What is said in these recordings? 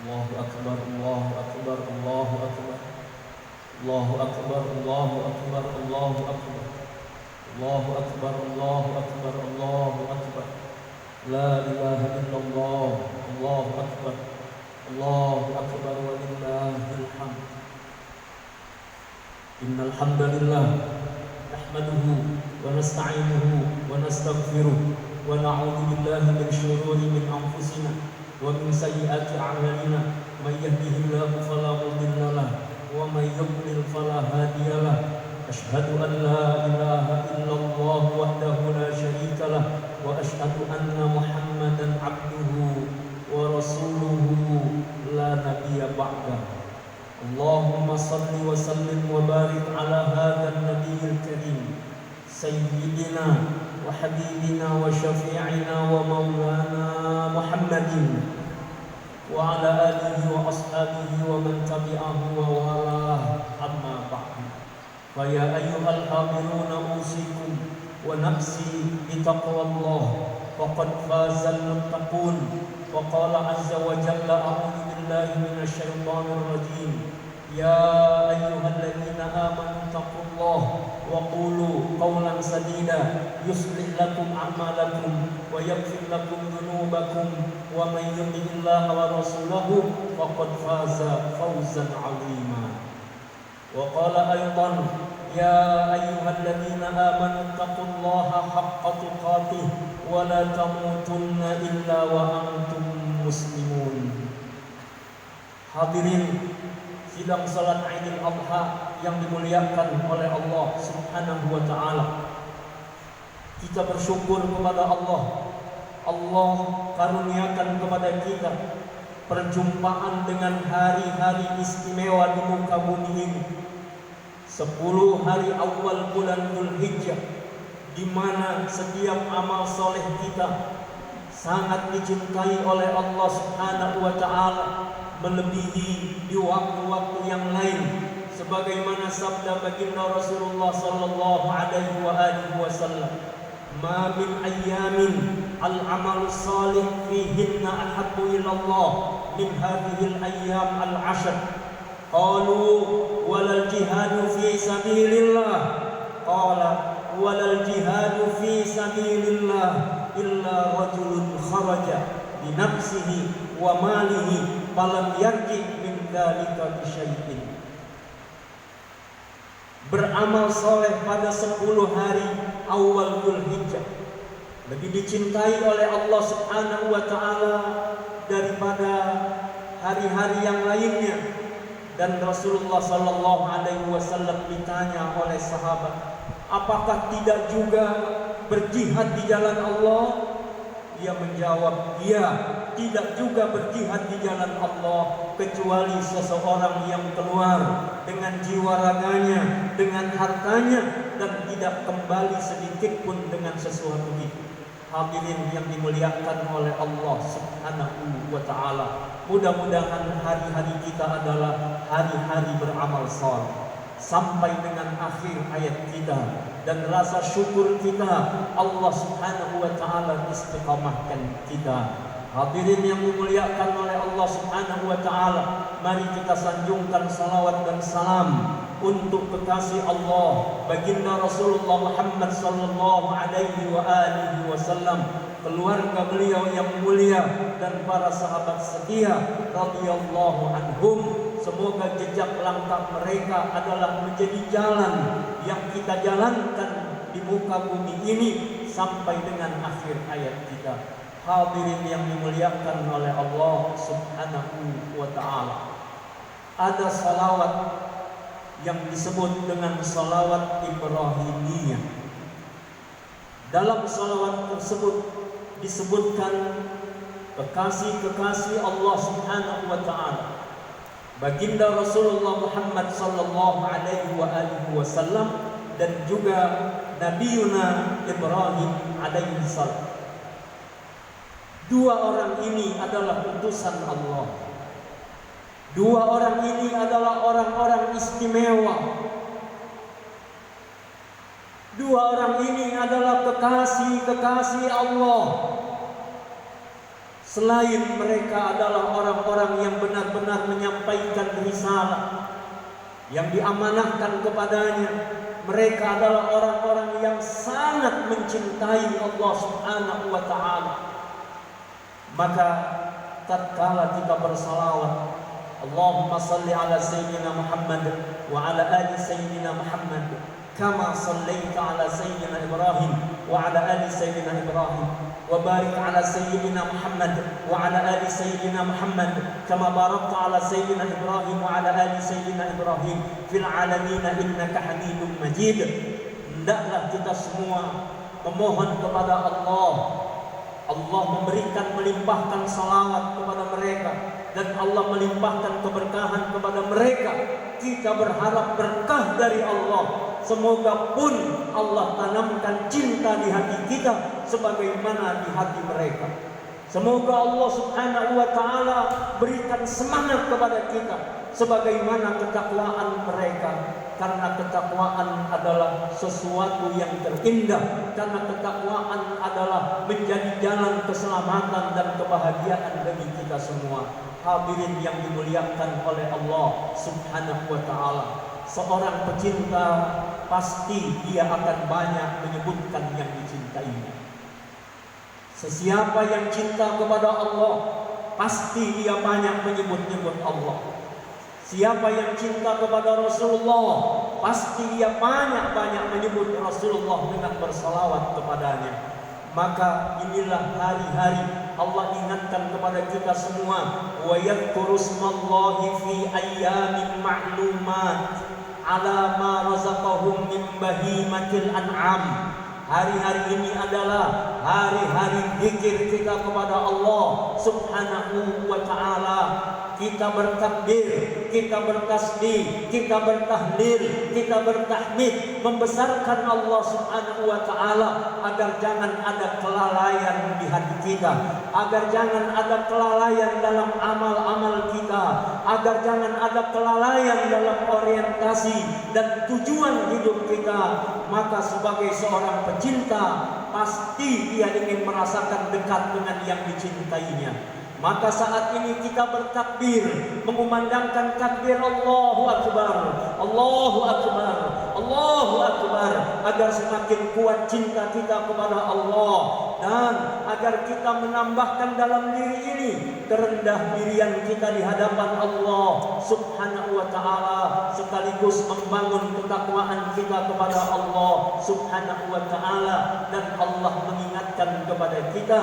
الله أكبر الله أكبر الله أكبر الله أكبر الله أكبر الله أكبر الله أكبر الله أكبر الله أكبر لا إله إلا الله الله أكبر الله أكبر ولله الحمد. إن الحمد لله نحمده ونستعينه ونستغفره ونعوذ بالله من شرور من أنفسنا ومن سيئات أعمالنا. من يهده الله فلا مضل له ومن يضلل فلا هادي له. أشهد أن لا إله إلا الله وحده لا شريك له وأشهد أن محمدا عبده ورسوله لا نبي بعده. اللهم صل وسلم وبارك على هذا النبي الكريم سيدنا وحبيبنا وشفيعنا ومولانا محمد وعلى آله وأصحابه ومن تبعه ووالاه. أما بعد، فيا أيها الحاضرون أوصيكم ونفسي بتقوى الله فقد فاز المتقون. وقال عز وجل: أعوذ بالله من الشيطان الرجيم. يا أيها الذين آمنوا اتقوا الله وقولوا قولا سديدا يصلح لكم أعمالكم ويغفر لكم ذنوبكم ومن يطع الله ورسوله فقد فاز فوزا عظيما. وقال أيضا: يا أيها الذين آمنوا اتقوا الله حق تقاته ولا تموتن إلا وأنتم مسلمون. Hadirin sidang salat Idul Adha yang dimuliakan oleh Allah Subhanahu wa taala. Kita bersyukur kepada Allah. Allah karuniakan kepada kita perjumpaan dengan hari-hari istimewa di muka bumi ini. 10 hari awal bulan Dzulhijjah, di mana setiap amal soleh kita sangat dicintai oleh Allah Subhanahu wa taala, melebihi di waktu-waktu yang lain, sebagaimana sabda baginda Rasulullah sallallahu alaihi wasallam, "Ma min ayyamin al-amalu salih fihinna ahabbu ila Allah min hadhihi al-ayyam al-'ashr." Qalu walal jihadu fi sabilillah. Qala walal jihadu fi sabilillah illa rajulun kharaja bi nafsihi wa malihi falam yarji min dzalika bi syai'in. Beramal soleh pada 10 hari awal Dzulhijjah lebih dicintai oleh Allah Subhanahu wa taala daripada hari-hari yang lainnya. Dan Rasulullah sallallahu alaihi wasallam ditanya oleh sahabat, apakah tidak juga berjihad di jalan Allah? Dia menjawab, iya, tidak juga berjihad di jalan Allah kecuali seseorang yang keluar dengan jiwa raganya, dengan hartanya, dan tidak kembali sedikit pun dengan sesuatu itu. Hadirin yang dimuliakan oleh Allah Subhanahu wa taala, mudah-mudahan hari-hari kita adalah hari-hari beramal saleh sampai dengan akhir hayat kita, dan rasa syukur kita Allah Subhanahu wa taala istiqamahkan kita. Hadirin yang dimuliakan oleh Allah Subhanahu wa taala, mari kita sanjungkan salawat dan salam untuk kekasih Allah baginda Rasulullah Muhammad sallallahu alaihi wasallam, keluarga beliau yang mulia dan para sahabat setia radhiyallahu anhum. Semoga jejak langkah mereka adalah menjadi jalan yang kita jalankan di muka bumi ini sampai dengan akhir hayat kita. Hadirin yang dimuliakan oleh Allah Subhanahu wa taala, ada salawat yang disebut dengan salawat Ibrahimiyah. Dalam salawat tersebut disebutkan kekasih-kekasih Allah Subhanahu wa taala, baginda Rasulullah Muhammad sallallahu alaihi wasallam, dan juga Nabiuna Ibrahim alaihi salam. Dua orang ini adalah utusan Allah. Dua orang ini adalah orang-orang istimewa. Dua orang ini adalah kekasih-kekasih Allah. Selain mereka adalah orang-orang yang benar-benar menyampaikan risalah yang diamanahkan kepadanya, mereka adalah orang-orang yang sangat mencintai Allah Subhanahu wa ta'ala. Maka tatkala kita bersalawat, Allahumma salli ala Sayyidina Muhammad wa ala ali Sayyidina Muhammad kama sallaita ala Sayyidina Ibrahim wa ala ali Sayyidina Ibrahim wa barik ala Sayyidina Muhammad wa ala ali Sayyidina Muhammad kama barakta ala Sayyidina Ibrahim wa ala ali Sayyidina Ibrahim fil alamin innaka Hamidum Majid. Hendaklah kita semua memohon kepada Allah memberikan melimpahkan salawat kepada mereka, dan Allah melimpahkan keberkahan kepada mereka. Kita berharap berkah dari Allah. Semoga pun Allah tanamkan cinta di hati kita sebagaimana di hati mereka. Semoga Allah Subhanahu wa ta'ala berikan semangat kepada kita sebagaimana ketakwaan mereka. Karena ketakwaan adalah sesuatu yang terindah. Karena ketakwaan adalah menjadi jalan keselamatan dan kebahagiaan bagi kita semua. Hadirin yang dimuliakan oleh Allah Subhanahu wa ta'ala, seorang pecinta pasti dia akan banyak menyebutkan yang dicintainya. Sesiapa yang cinta kepada Allah, pasti dia banyak menyebut-nyebut Allah. Siapa yang cinta kepada Rasulullah, pasti dia banyak-banyak menyebut Rasulullah dengan bersalawat kepadanya. Maka inilah hari-hari Allah ingatkan kepada kita semua, wa yadhkuru smallahi fi ayyamin ma'lumat ala ma razaqahum min bahimatil an'am. Hari-hari ini adalah hari-hari zikir kita kepada Allah Subhanahu wa ta'ala. Kita bertakbir, kita bertasbih, kita bertahlil, kita bertahmid, membesarkan Allah Subhanahu wa ta'ala agar jangan ada kelalaian di hati kita, agar jangan ada kelalaian dalam amal-amal kita, agar jangan ada kelalaian dalam orientasi dan tujuan hidup kita. Maka sebagai seorang pecinta, pasti dia ingin merasakan dekat dengan yang dicintainya. Maka saat ini kita bertakbir, mengumandangkan takbir Allahu Akbar, Allahu Akbar, Allahu Akbar, agar semakin kuat cinta kita kepada Allah, dan agar kita menambahkan dalam diri ini kerendah dirian kita di hadapan Allah Subhanahu wa ta'ala, sekaligus membangun ketakwaan kita kepada Allah Subhanahu wa ta'ala. Dan Allah mengingatkan kepada kita,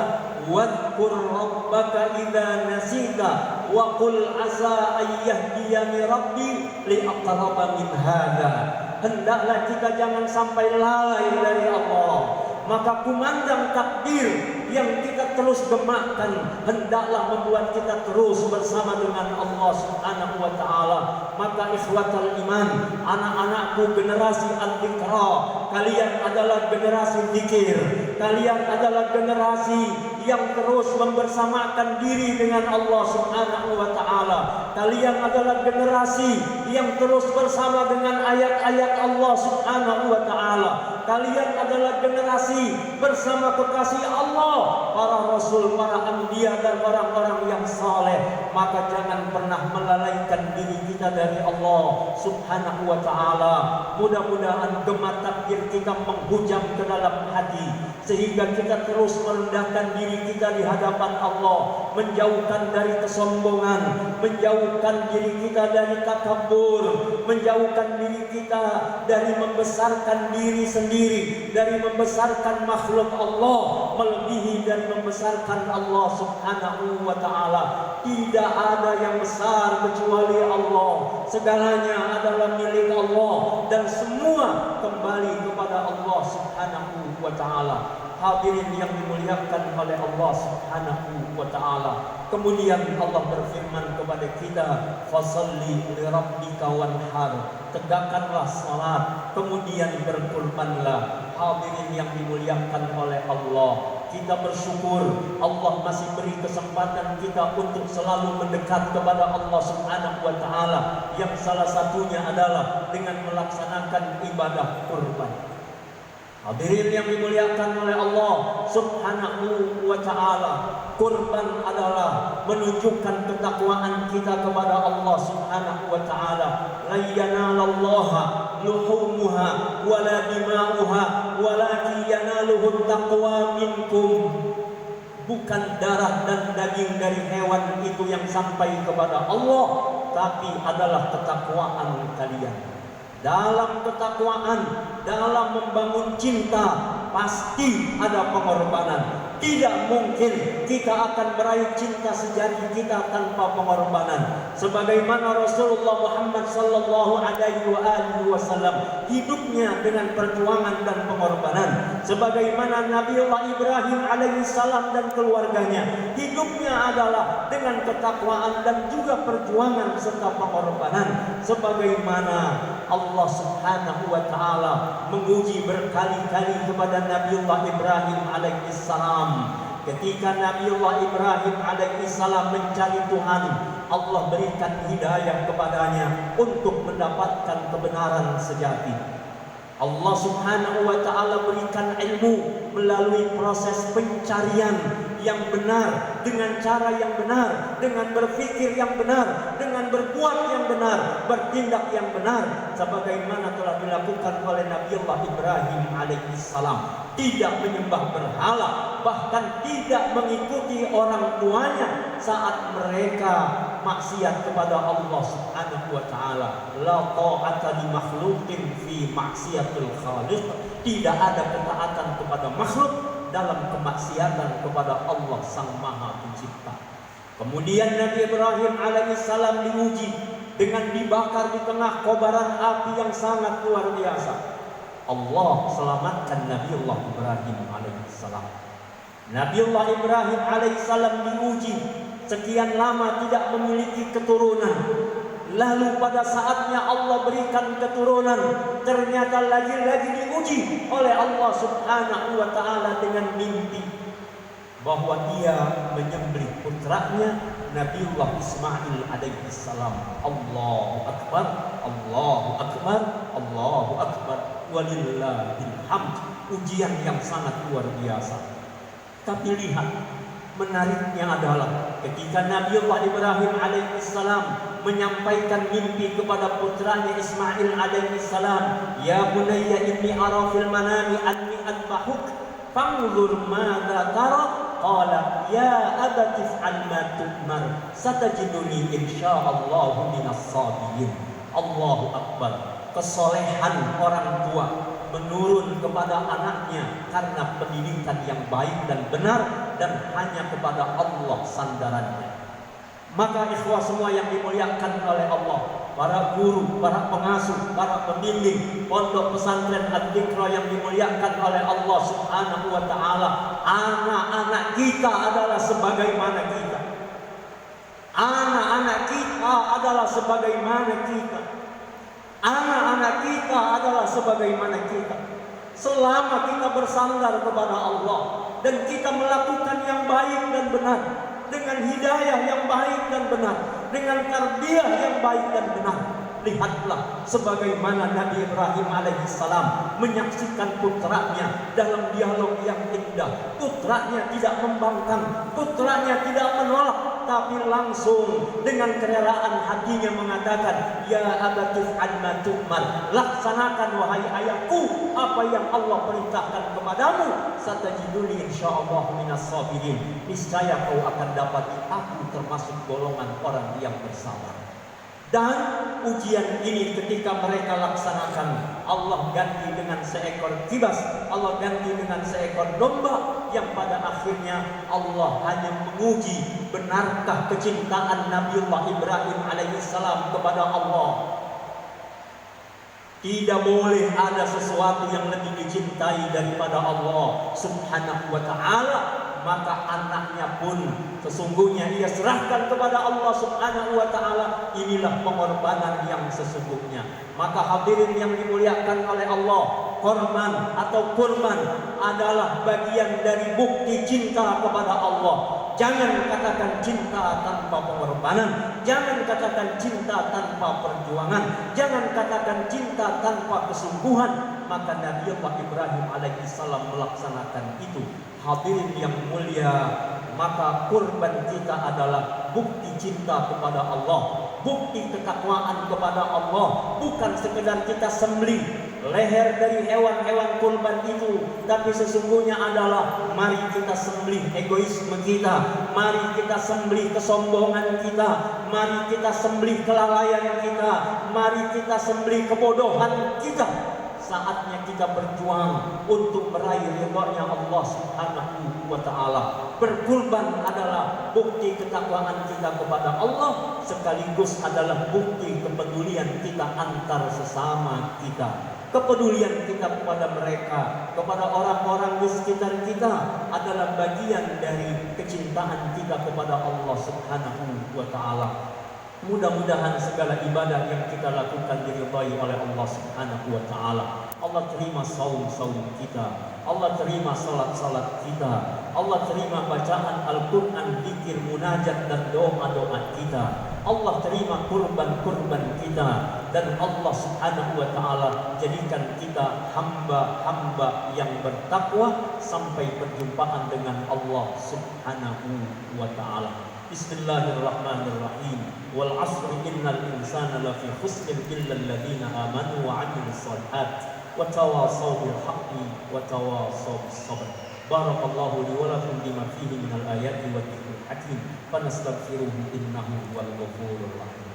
wadhkur rabbaka idza nasita wa qul asa ayyahdiyani rabbi li aqraba min hada. Hendaklah kita jangan sampai lalai dari Allah. Maka kumandang takbir yang kita terus gemakkan hendaklah membuat kita terus bersama dengan Allah Subhanahu wa ta'ala. Maka ikhwatal iman, anak-anakku generasi al-Iqra, kalian adalah generasi zikir, kalian adalah generasi yang terus membersamakan diri dengan Allah Subhanahu wa ta'ala. Kalian adalah generasi yang terus bersama dengan ayat-ayat Allah Subhanahu wa ta'ala. Kalian adalah generasi bersama kekasih Allah, para rasul, para anbiya, dan orang-orang yang saleh. Maka jangan pernah melalaikan diri kita dari Allah Subhanahu wa ta'ala. Mudah-mudahan gemar takbir kita menghujam ke dalam hati, sehingga kita terus merendahkan diri kita di hadapan Allah, menjauhkan dari kesombongan, menjauhkan diri kita dari takabur, menjauhkan diri kita dari membesarkan diri sendiri, dari membesarkan makhluk Allah melebihi dari membesarkan Allah Subhanahu wa ta'ala. Tidak ada yang besar kecuali Allah. Segalanya adalah milik Allah dan semua kembali kepada Allah Subhanahu wa ta'ala. Hadirin yang dimuliakan oleh Allah Subhanahu wa ta'ala. Kemudian Allah berfirman kepada kita, fasalli li rabbika wanhar. Tegakkanlah salat, kemudian berkurbanlah. Hadirin yang dimuliakan oleh Allah, kita bersyukur Allah masih beri kesempatan kita untuk selalu mendekat kepada Allah Subhanahu wa ta'ala, yang salah satunya adalah dengan melaksanakan ibadah kurban. Hadirin yang dimuliakan oleh Allah Subhanahu wa ta'ala. Kurban adalah menunjukkan ketakwaan kita kepada Allah Subhanahu wa ta'ala. La yanalallaha luhumuha wala dima'uha walakin yanaluhu taqwa minkum. Bukan darah dan daging dari hewan itu yang sampai kepada Allah, tapi adalah ketakwaan kalian. Dalam ketakwaan, dalam membangun cinta, pasti ada pengorbanan. Tidak mungkin kita akan meraih cinta sejati kita tanpa pengorbanan. Sebagaimana Rasulullah Muhammad sallallahu alaihi wasallam hidupnya dengan perjuangan dan pengorbanan. Sebagaimana Nabiullah Ibrahim alaihi salam dan keluarganya hidupnya adalah dengan ketakwaan dan juga perjuangan serta pengorbanan. Sebagaimana Allah Subhanahu wa ta'ala menguji berkali-kali kepada Nabiullah Ibrahim alaihi salam. Ketika Nabiullah Ibrahim alaihi salam mencari Tuhan, Allah berikan hidayah kepadanya untuk mendapatkan kebenaran sejati. Allah Subhanahu wa ta'ala berikan ilmu melalui proses pencarian yang benar, dengan cara yang benar, dengan berpikir yang benar, dengan berbuat yang benar, bertindak yang benar, sebagaimana telah dilakukan oleh Nabiullah Ibrahim alaihi salam. Tidak menyembah berhala, bahkan tidak mengikuti orang tuanya saat mereka maksiat kepada Allah Subhanahu wa ta'ala. La ta'ata li makhluqin fi maksiatil khaliq. Tidak ada ketaatan kepada makhluk dalam kemaksiatan kepada Allah Sang Maha Pencipta. Kemudian Nabi Ibrahim alaihissalam diuji dengan dibakar di tengah kobaran api yang sangat luar biasa. Allah selamatkan Nabiullah Ibrahim alaihissalam. Nabiullah Ibrahim alaihissalam diuji sekian lama tidak memiliki keturunan. Lalu pada saatnya Allah berikan keturunan, ternyata lagi-lagi diuji oleh Allah Subhanahu wa ta'ala dengan mimpi bahwa dia menyembelih putranya Nabiullah Ismail alaihi salam. Allahu akbar, Allahu akbar, Allahu akbar, walillahil hamd. Ujian yang sangat luar biasa. Tapi lihat, menariknya adalah ketika Nabiullah Ibrahim alaihissalam menyampaikan mimpi kepada putranya Ismail alaihissalam, "Ya bunayya inni ara fil manami anni adbahuk fanzur madza tara." Qala ya abati if'al ma tu'mar satajiduni insyaallahu minas sabirin. Allahu akbar. Kesolehan orang tua menurun kepada anaknya karena pendidikan yang baik dan benar dan hanya kepada Allah sandarannya. Maka ikhwah semua yang dimuliakan oleh Allah, para guru, para pengasuh, para pembimbing pondok pesantren Ad-Dzikra yang dimuliakan oleh Allah Subhanahu wa ta'ala, anak-anak kita adalah sebagaimana kita. Anak-anak kita adalah sebagaimana kita. Anak-anak kita adalah sebagaimana kita. Selama kita bersandar kepada Allah dan kita melakukan yang baik dan benar, dengan hidayah yang baik dan benar, dengan tarbiyah yang baik dan benar. Lihatlah sebagaimana Nabi Ibrahim alaihissalam menyaksikan putranya dalam dialog yang indah. Putranya tidak membangkang, putranya tidak menolak, tapi langsung dengan kerelaan hatinya mengatakan, "Ya abati if'al ma tu'mar." Laksanakan wahai ayahku apa yang Allah perintahkan kepadamu. Satajiduni insyaallah minas sabirin. Niscaya kau akan dapati aku termasuk golongan orang yang bersabar. Dan ujian ini ketika mereka laksanakan, Allah ganti dengan seekor kibas, Allah ganti dengan seekor domba, yang pada akhirnya Allah hanya menguji benarkah kecintaan Nabiullah Ibrahim alaihissalam kepada Allah. Tidak boleh ada sesuatu yang lebih dicintai daripada Allah Subhanahu wa ta'ala. Maka anaknya pun sesungguhnya ia serahkan kepada Allah Subhanahu wa ta'ala. Inilah pengorbanan yang sesungguhnya. Maka hadirin yang dimuliakan oleh Allah, korban atau kurban adalah bagian dari bukti cinta kepada Allah. Jangan katakan cinta tanpa pengorbanan, jangan katakan cinta tanpa perjuangan, jangan katakan cinta tanpa kesungguhan. Maka Nabiullah Ibrahim alaihissalam melaksanakan itu. Hadirin yang mulia, maka kurban kita adalah bukti cinta kepada Allah, bukti ketakwaan kepada Allah. Bukan sekedar kita sembelih leher dari hewan-hewan kurban itu, tapi sesungguhnya adalah mari kita sembelih egoisme kita, mari kita sembelih kesombongan kita, mari kita sembelih kelalaian kita, mari kita sembelih kebodohan kita. Saatnya kita berjuang untuk meraih ridha-Nya Allah Subhanahu wa taala. Berkurban adalah bukti ketakwaan kita kepada Allah, sekaligus adalah bukti kepedulian kita antar sesama kita. Kepedulian kita kepada mereka, kepada orang-orang di sekitar kita adalah bagian dari kecintaan kita kepada Allah Subhanahu wa taala. Mudah-mudahan segala ibadah yang kita lakukan diridhai oleh Allah Subhanahu wa taala. Allah terima saum-saum kita, Allah terima salat-salat kita, Allah terima bacaan Al-Qur'an, zikir, munajat dan doa-doa kita. Allah terima kurban-kurban kita, dan Allah Subhanahu wa taala jadikan kita hamba-hamba yang bertakwa sampai perjumpaan dengan Allah Subhanahu wa taala. Bismillahirrahmanirrahim. Wal 'asri innal insana lafi khusr illa alladziina aamanu wa 'amilus shalihaati wa tawashaw bil haqqi wa tawashaw bis sabr. Barakallahu li wa lakum bima fihi minal ayati wa dzikril hakim. Fanastaghfiruhu innahu huwal ghafurur rahim.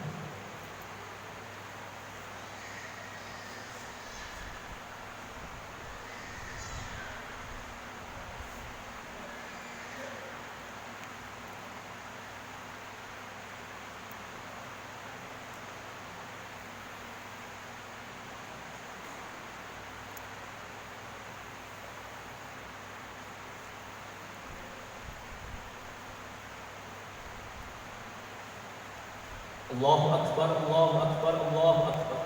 Allahu akbar, Allahu akbar, Allahu akbar.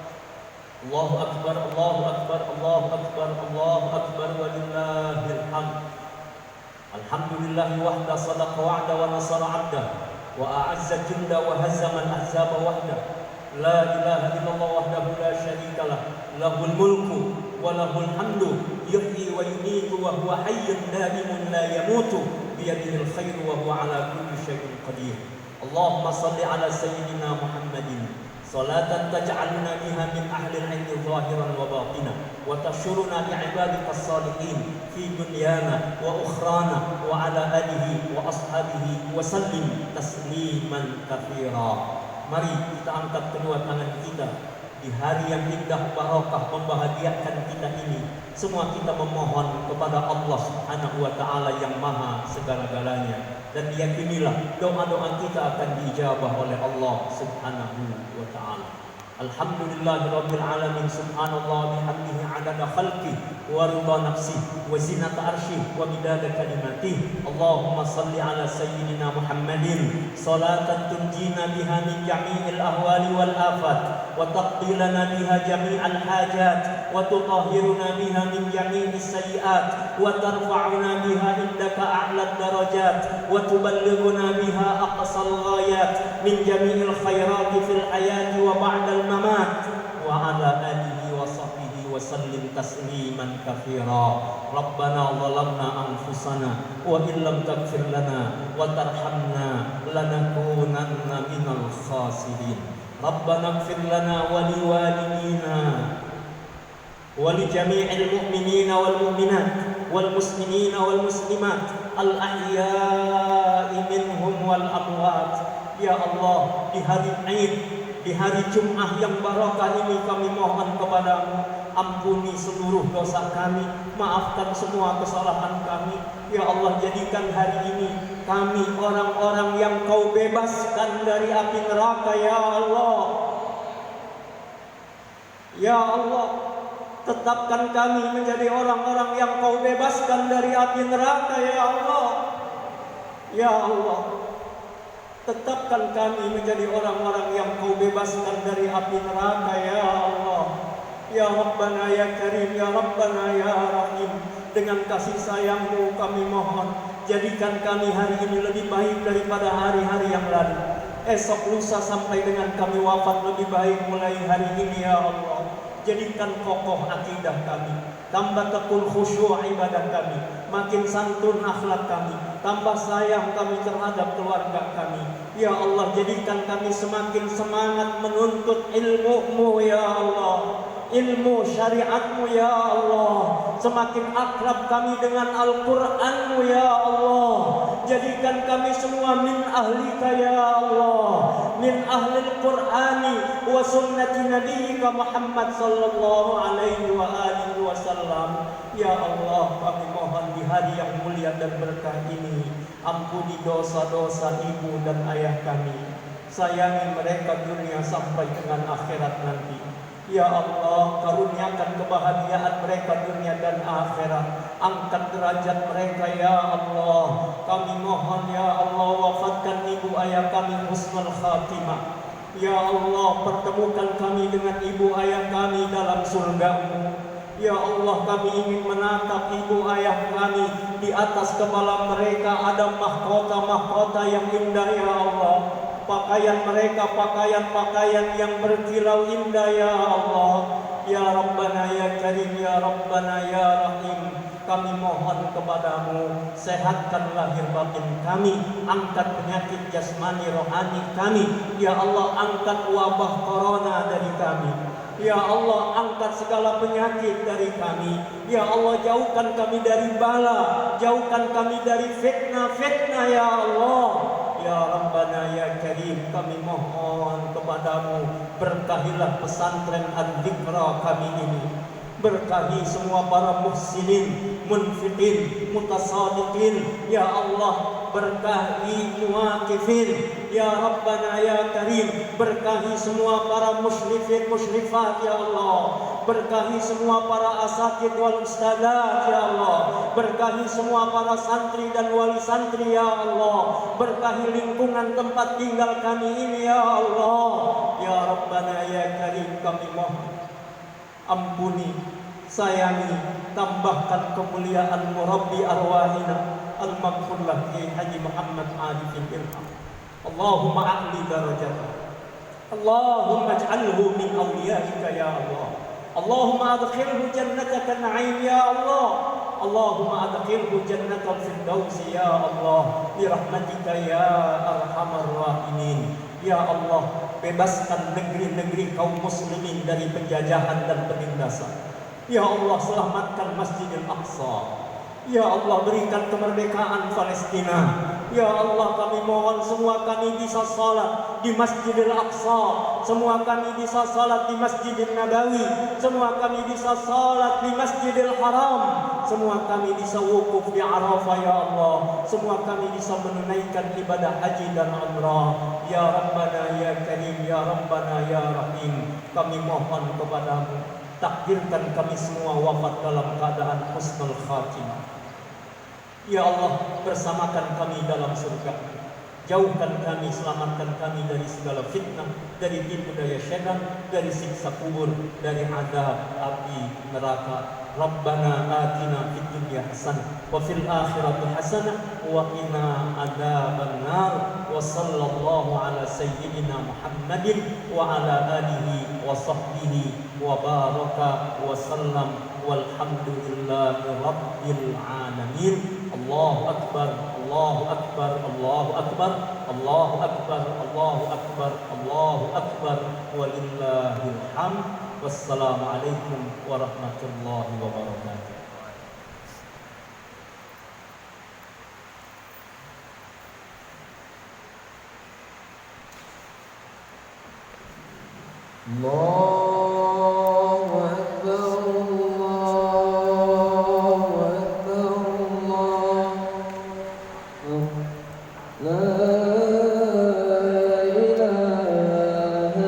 Allahu akbar, Allahu akbar, Allahu akbar, Allahu akbar walillahil hamd. Alhamdulillahi wahda sadaqa wa'da wa nasara 'abda wa a'azza junda wa hazzama al-ahzaba wahda. La ilaha illallah wahdahu la syarika lah. Lahul mulku wa lahul hamdu yuhyi wa yumiitu wa huwa hayyun da'imun la yamutu bi yadihil khairu wa huwa 'ala kulli syai'in qadir. Allahumma salli ala sayyidina Muhammadin salatan taj'aluna biha min ahli al-'ilmi zahiran wa batinan wa tashuruna bi 'ibadika as-salihin fi dunyana wa ukhrana wa ala alihi wa ashabihi wa sallim tasliman katsira. Mari kita angkat kedua tangan kita di hari yang indah barakah membahagiakan kita ini. Semua kita memohon kepada Allah Subhanahu wa taala yang maha segala-galanya, dan yakinilah doa-doa kita akan diijabah oleh Allah Subhanahu wa taala. Alhamdulillahirabbil alamin, subhanallah bihamdihi 'adada khalqihi wa ridha nafsihi wa zinata arsyihi wa midada kalimatihi. Allahumma salli ala sayyidina Muhammadin salatan tunjina biha min jami'il ahwali wal afat wa taqdi lana biha jami'al hajat wa tutahhiruna biha min jami'is sayyi'at wa tarfa'una biha indaka a'lad darajat wa tuballighuna biha aqsal ghayat min jami'il khairati fil hayati wa ba'dal mamat wa ala alihi wa sahbihi wa sallim tasliman katsira. Rabbana zalamna anfusana wa illam taghfir lana wa tarhamna lanakunanna minal khasirin. Rabbana ighfir lana wa liwalidina wa li jami'il mu'minina wal mu'minat wal muslimina wal muslimat al ahya'i minhum wal amwat. Ya Allah, di hari Id, di hari Jumat yang barakah ini kami mohon kepadamu, ampuni seluruh dosa kami, maafkan semua kesalahan kami. Ya Allah, jadikan hari ini kami orang-orang yang Kau bebaskan dari api neraka. Ya Allah, Ya Allah, tetapkan kami menjadi orang-orang yang Kau bebaskan dari api neraka. Ya Allah, Ya Allah, tetapkan kami menjadi orang-orang yang Kau bebaskan dari api neraka. Ya Allah, Ya Rabbana ya Karim, Ya Rabbana ya Rahim, dengan kasih sayang-Mu kami mohon, jadikan kami hari ini lebih baik daripada hari-hari yang lalu. Esok lusa sampai dengan kami wafat lebih baik mulai hari ini. Ya Allah, jadikan kokoh akidah kami, tambah tekun khusyuk ibadah kami, makin santun akhlak kami, tambah sayang kami terhadap keluarga kami. Ya Allah, jadikan kami semakin semangat menuntut ilmu-Mu ya Allah, ilmu syariat-Mu ya Allah. Semakin akrab kami dengan Al-Quran-Mu ya Allah. Jadikan kami semua min ahlika ya Allah, min ahlil Qur'ani wa sunnati nabiyyika Muhammad sallallahu alaihi wa alihi wasallam. Ya Allah, kami mohon di hari yang mulia dan berkah ini, ampuni dosa-dosa ibu dan ayah kami. Sayangi mereka dunia sampai dengan akhirat nanti. Ya Allah, karuniakan kebahagiaan mereka dunia dan akhirat. Angkat derajat mereka ya Allah. Kami mohon ya Allah, wafatkan ibu ayah kami husnul khatimah. Ya Allah, pertemukan kami dengan ibu ayah kami dalam surga-Mu. Ya Allah, kami ingin menatap ibu ayah kami. Di atas kepala mereka ada mahkota-mahkota yang indah ya Allah. Pakaian mereka pakaian-pakaian yang berkilau indah ya Allah. Ya Rabbana ya Karim, ya Rabbana ya Rahim, kami mohon kepadamu, sehatkan lahir batin kami, angkat penyakit jasmani rohani kami. Ya Allah, angkat wabah corona dari kami. Ya Allah, angkat segala penyakit dari kami. Ya Allah, jauhkan kami dari bala, jauhkan kami dari fitnah-fitnah ya Allah. Ya Rabbana ya Karim, kami mohon kepadamu, berkahilah pesantren Al-Dhikra kami ini. Berkahi semua para muhsinin, munfiqin, mutasadiqin. Ya Allah, berkahi muwaqifin. Ya Rabbana ya Karim, berkahi semua para musyrifin, musyrifat ya Allah. Berkahi semua para asatidz wal ustadzat ya Allah. Berkahi semua para santri dan wali santri ya Allah. Berkahi lingkungan tempat tinggal kami ini ya Allah. Ya Rabbana ya Karim, kami mohon, ampuni, sayangi, tambahkan kemuliaan murabbi arwahina al-maghfurlah Kiai Haji Muhammad Arifin Ilham. Allahumma a'li darajatah, Allahumma ij'alhu min awliyaika ya Allah. Allahumma adkhilhu jannataka na'im ya Allah. Allahumma adkhilhu jannatal firdaus ya Allah, bi rahmatika ya arhamar rahimin. Ya Allah, bebaskan negeri-negeri kaum muslimin dari penjajahan dan penindasan. Ya Allah, selamatkan Masjidil Aqsa. Ya Allah, berikan kemerdekaan Palestina. Ya Allah, kami mohon semua kami bisa salat di Masjidil Aqsa. Semua kami bisa salat di Masjidil Nabawi. Semua kami bisa salat di Masjidil Haram. Semua kami bisa wukuf di Arafah ya Allah. Semua kami bisa menunaikan ibadah haji dan umrah. Ya Rabbana ya Karim, ya Rabbana ya Rahim, kami mohon kepadamu, takdirkan kami semua wafat dalam keadaan husnul khatimah. Ya Allah, bersamakan kami dalam surga. Jauhkan kami, selamatkan kami dari segala fitnah, dari tipu daya syaitan, dari siksa kubur, dari azab api neraka. Rabbana atina fid dunya hasanah wa fil akhirati hasanah wa qina adzabannar. Wa sallallahu ala sayyidina Muhammadin wa ala alihi wa sahbihi wa baraka wa sallam. Walhamdulillahi rabbil alamin. Allahu akbar, Allahu akbar, Allahu akbar, Allahu akbar, Allahu akbar, Allahu akbar, walillahil hamd. Wassalamualaikum warahmatullahi wabarakatuh. Allahu akbar, Allahu akbar, Allah.